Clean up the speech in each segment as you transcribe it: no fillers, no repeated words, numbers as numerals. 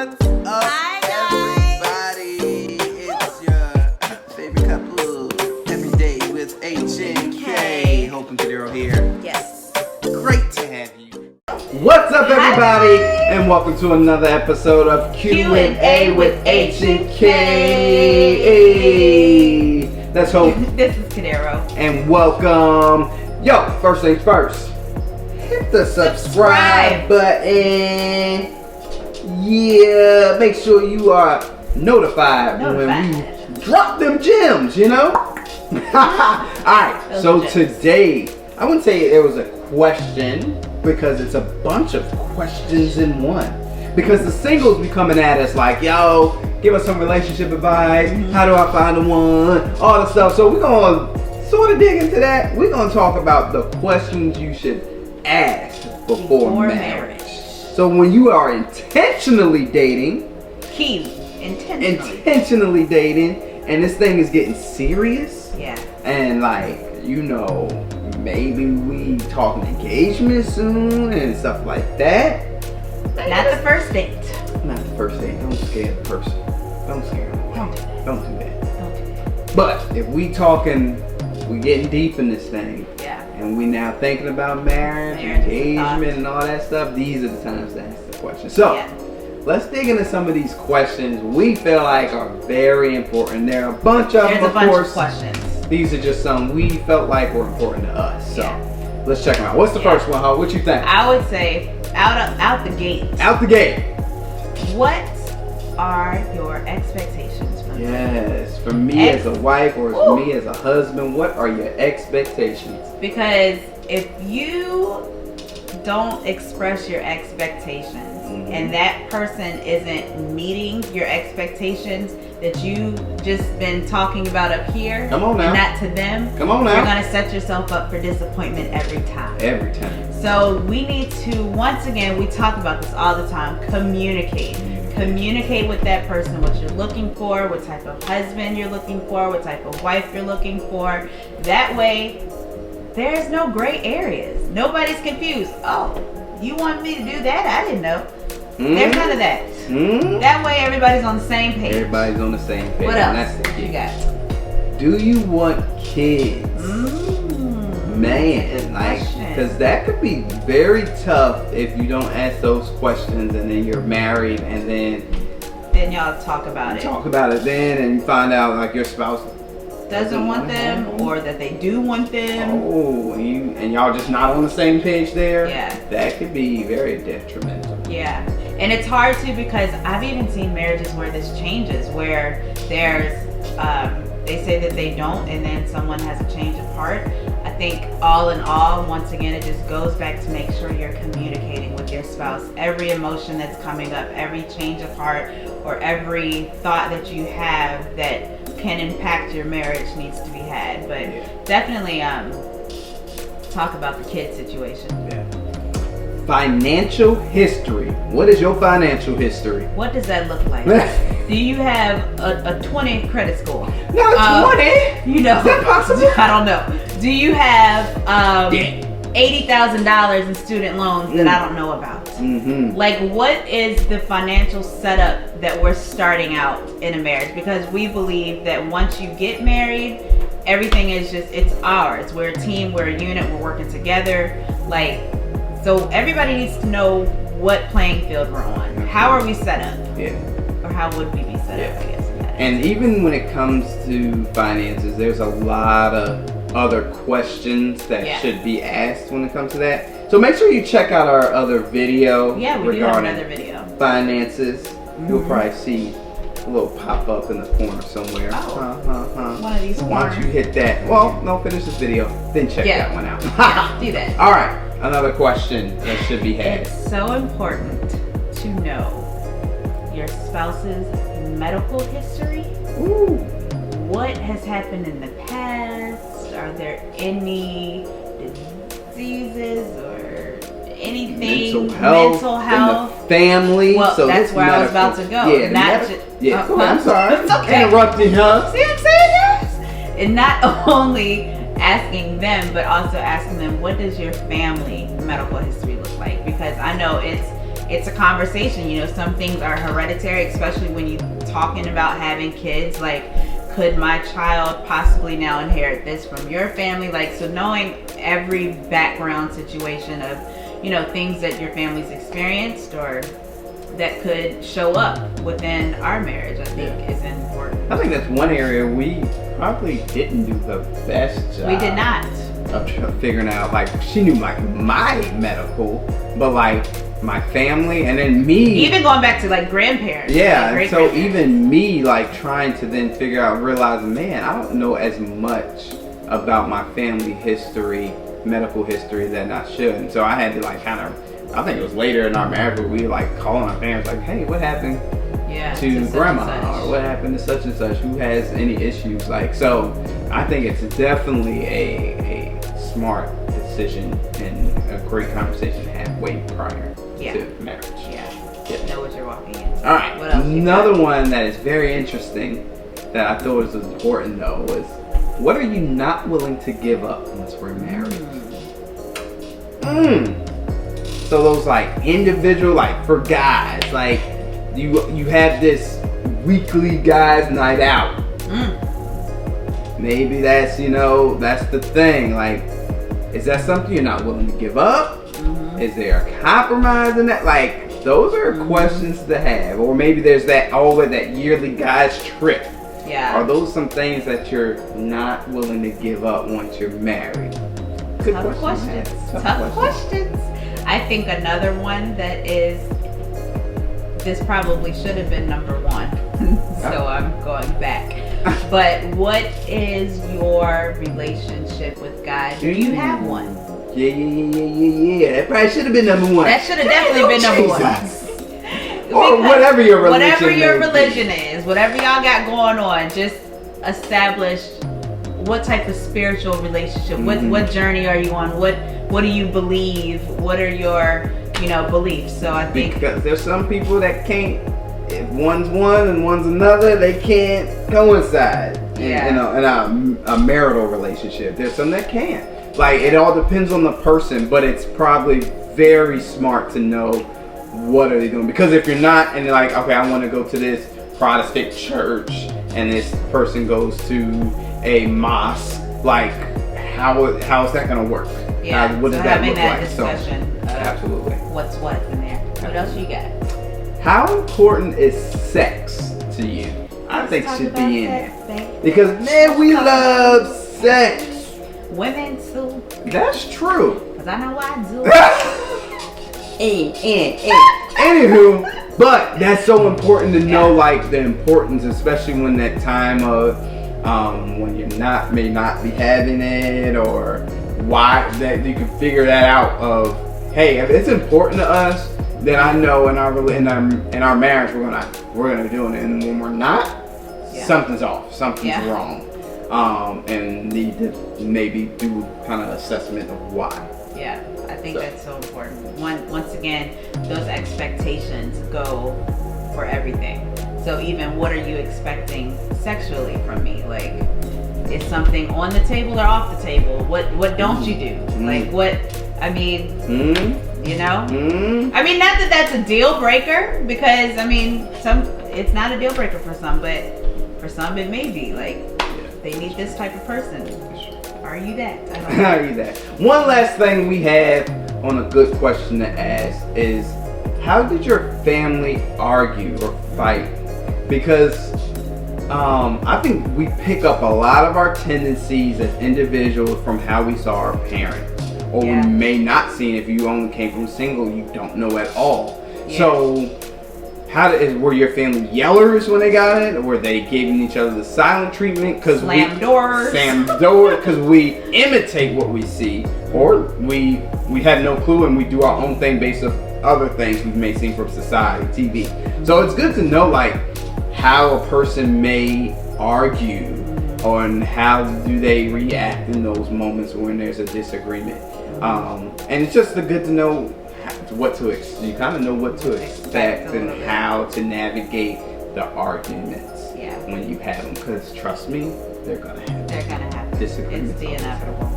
What's up, everybody? It's your favorite couple every day with H and K. Hope and Kadero here. Yes. Great to have you. What's up, everybody? And welcome to another episode of Q&A with H and K. Hey, let's hope. This is Kadero. And welcome. Yo, first things first. Hit the subscribe button. Yeah, make sure you are notified when we drop them gems, you know? Alright, so today, I wouldn't say it was a question because it's a bunch of questions in one. Because the singles be coming at us like, yo, give us some relationship advice. How do I find the one? All the stuff. So we're going to sort of dig into that. We're going to talk about the questions you should ask before marriage. So when you are intentionally dating, intentionally dating, and this thing is getting serious, and like, you know, maybe we talking engagement soon and stuff like that. Not the first date. Not the first date. Don't scare the person. Don't scare them. Don't do that. Don't do that. But if we talking, we getting deep in this thing. Yeah. And we now thinking about marriage, engagement, and all that stuff. These are the times to ask the questions. So, let's dig into some of these questions we feel like are very important. There are a bunch of them, of course. Questions. These are just some we felt like were important to us. So, let's check them out. What's the first one, Ho? What you think? I would say out the gate. Out the gate. What are your expectations from me? Yes, for me as a wife or for me as a husband, what are your expectations? Because if you don't express your expectations and that person isn't meeting your expectations that you just been talking about up here, come on now, and not to them, come on now, you're gonna set yourself up for disappointment every time. Every time. So we need to, once again, we talk about this all the time, communicate. Communicate with that person what you're looking for, what type of husband you're looking for, what type of wife you're looking for. That way, there's no gray areas. Nobody's confused. Oh, you want me to do that? I didn't know. There's none of that. That way, everybody's on the same page. Everybody's on the same page. What else? That's the key. You got? Do you want kids? Man, like, because that could be very tough if you don't ask those questions and then you're married and then y'all talk about it. Talk about it then and you find out like your spouse doesn't want them or that they do want them. Oh, and y'all just not on the same page there? Yeah. That could be very detrimental. Yeah. And it's hard too because I've even seen marriages where this changes, where there's, they say that they don't and then someone has a change of heart. I think all in all, once again, it just goes back to make sure you're communicating with your spouse. Every emotion that's coming up, every change of heart, or every thought that you have that can impact your marriage needs to be had. But definitely talk about the kid situation. Yeah. Financial history. What is your financial history? What does that look like? Do you have a 20 credit score? Not a 20? You know. Is that possible? I don't know. Do you have $80,000 in student loans that I don't know about? Like, what is the financial setup that we're starting out in a marriage? Because we believe that once you get married, everything is just, it's ours. We're a team, we're a unit, we're working together. Like, so everybody needs to know what playing field we're on. How are we set up? Yeah. Or how would we be set up, I guess. And even when it comes to finances, there's a lot of other questions that should be asked when it comes to that. So make sure you check out our other video regarding finances. You'll probably see a little pop up in the corner somewhere. One of these corners. Why don't you hit that? Well, no, finish this video, then check that one out. Do that. All right, another question that should be had. It's so important to know your spouse's medical history. Ooh. What has happened in the past? Are there any diseases or anything? Mental health. In the family. Well, so that's where I was about to go. Yeah, I'm sorry. It's okay. Interrupting, huh? See what I'm saying, guys? And not only asking them, but also asking them, what does your family medical history look like? Because I know it's it's a conversation. You know, some things are hereditary, especially when you're talking about having kids. Like, could my child possibly now inherit this from your family? Like, so knowing every background situation of, you know, things that your family's experienced or that could show up within our marriage, I think is important. I think that's one area we probably didn't do the best job. We did not. Of figuring out, like, she knew like my medical, but like my family, and then me. Even going back to like grandparents. Yeah, like so even me, like, trying to then figure out, realizing, man, I don't know as much about my family history, medical history, that I should. And so I had to like kind of, I think it was later in our marriage where we were like calling our parents like, hey, what happened to grandma, or what happened to such and such, who has any issues? Like, so I think it's definitely a smart decision and a great conversation to have way prior to marriage. Know what you're walking into. All right, what else another one that is very interesting that I thought was important though was, what are you not willing to give up once we're married? So those like individual, like for guys, like you have this weekly guys night out. Maybe that's, you know, that's the thing. Like, is that something you're not willing to give up? Is there a compromise in that? Like, those are questions to have. Or maybe there's that yearly guys trip. Yeah. Are those some things that you're not willing to give up once you're married? Good Tough questions. Tough questions. I think another one that is, this probably should have been number one, so I'm going back. But what is your relationship with God? Do you have one? Yeah. That probably should have been number one. That should have definitely been number one. Or whatever your religion is, whatever y'all got going on, just establish what type of spiritual relationship, what journey are you on, what do you believe, what are your, you know, beliefs. So I think because there's some people that can't, if one's one and one's another, they can't coincide in a marital relationship. There's some that can't. Like, it all depends on the person, but it's probably very smart to know what are they doing. Because if you're not, and they're like, okay, I want to go to this Protestant church, and this person goes to a mosque, like, how is that going to work? Yeah, what does that look like? Discussion absolutely. What's what in there? What else you got? How important is sex to you? I think should be in there. Because, man, we love sex. Women too. That's true. Because I know I do. Anywho, but that's so important to know, like, the importance, especially when that time of when you may not be having it, or why, that you can figure that out of, hey, if it's important to us, then I know in our marriage we're gonna be doing it, and when we're not, something's off, something's wrong, and need to maybe do kind of assessment of why. Yeah, I think that's so important. Once again, those expectations go for everything. So even what are you expecting sexually from me? Like, is something on the table or off the table? What don't you do? Like, what? I mean, you know. I mean, not that that's a deal breaker, because I mean, it's not a deal breaker for some, but for some it may be. Like, they need this type of person. Are you that? I don't know. Are you that? One last thing we have on a good question to ask is, how did your family argue or fight? Because I think we pick up a lot of our tendencies as individuals from how we saw our parents, or we may not see it. If you only came from single, you don't know at all. So were your family yellers when they got it, or were they giving each other the silent treatment? Slam doors, because we imitate what we see, or we have no clue and we do our own thing based on other things we may see from society, TV. So it's good to know, like, how a person may argue, on how do they react in those moments when there's a disagreement. And it's just good to know what to expect. You kind of know what to expect and how to navigate the arguments when you have them. Because trust me, they're gonna have disagreements. It's the inevitable.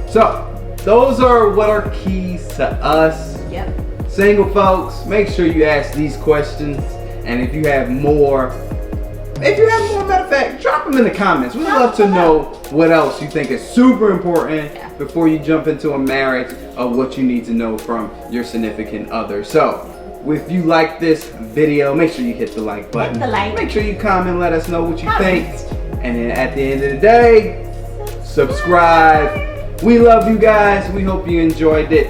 So those are what are keys to us Yep. Single folks, make sure you ask these questions. And if you have more, matter of fact, drop them in the comments. We'd love to know what else you think is super important before you jump into a marriage, or what you need to know from your significant other. So, if you like this video, make sure you hit the like button. Hit the like. Make sure you comment, let us know what you think. And then at the end of the day, subscribe. We love you guys. We hope you enjoyed it.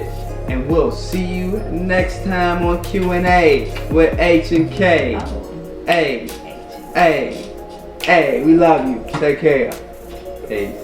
And we'll see you next time on Q&A with H and K. Hey, we love you. Take care. Peace.